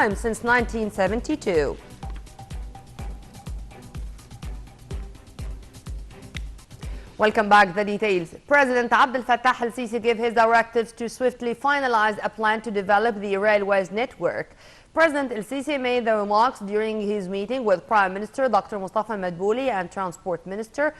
time since 1972. Welcome back. The details. President Abdel Fattah al-Sisi gave his directives to swiftly finalize a plan to develop the railways network. President al-Sisi made the remarks during his meeting with Prime Minister Dr. Mustafa Madbouli and Transport Minister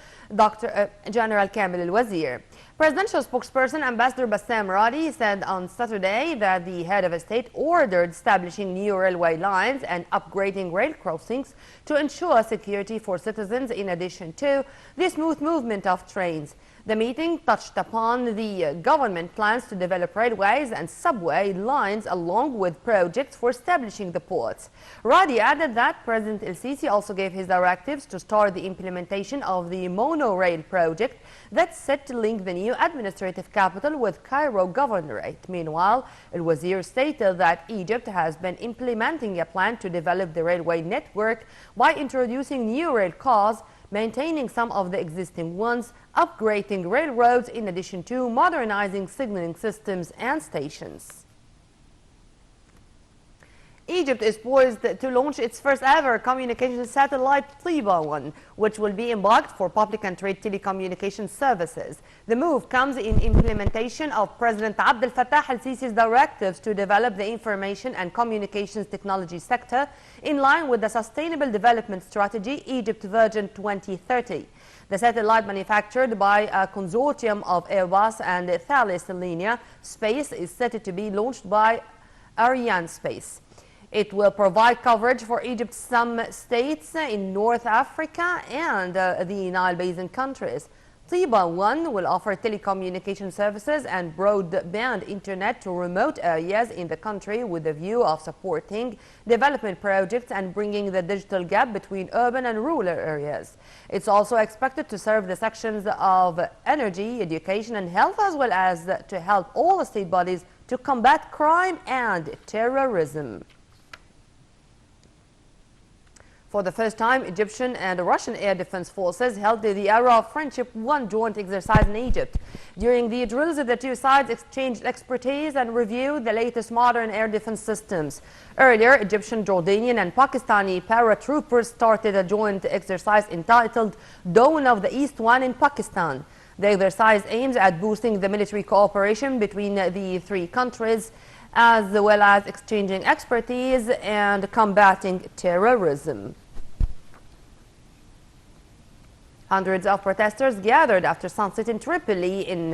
General Kamil al-Wazir. Presidential spokesperson Ambassador Bassam Radi said on Saturday that the head of state ordered establishing new railway lines and upgrading rail crossings to ensure security for citizens in addition to the smooth movement of trains. The meeting touched upon the government plans to develop railways and subway lines along with projects for establishing the ports. Radi added that President el-Sisi also gave his directives to start the implementation of the monorail project that's set to link the new administrative capital with Cairo Governorate. Meanwhile, al-Wazir stated that Egypt has been implementing a plan to develop the railway network by introducing new rail cars, maintaining some of the existing ones, upgrading railroads in addition to modernizing signaling systems and stations. Egypt is poised to launch its first ever communication satellite, Tiba-1, which will be embarked for public and trade telecommunication services. The move comes in implementation of President Abdel Fattah al-Sisi's directives to develop the information and communications technology sector in line with the Sustainable Development Strategy Egypt Vision 2030. The satellite, manufactured by a consortium of Airbus and Thales Alenia Space, is set to be launched by Arianespace. It will provide coverage for Egypt's some states in North Africa and the Nile Basin countries. Tiba-1 will offer telecommunication services and broadband internet to remote areas in the country with the view of supporting development projects and bringing the digital gap between urban and rural areas. It's also expected to serve the sections of energy, education and health, as well as to help all state bodies to combat crime and terrorism. For the first time, Egyptian and Russian air defense forces held the Era of Friendship 1 joint exercise in Egypt. During the drills, the two sides exchanged expertise and reviewed the latest modern air defense systems. Earlier, Egyptian, Jordanian and Pakistani paratroopers started a joint exercise entitled Dawn of the East 1 in Pakistan. The exercise aims at boosting the military cooperation between the three countries, as well as exchanging expertise and combating terrorism. Hundreds of protesters gathered after sunset in Tripoli in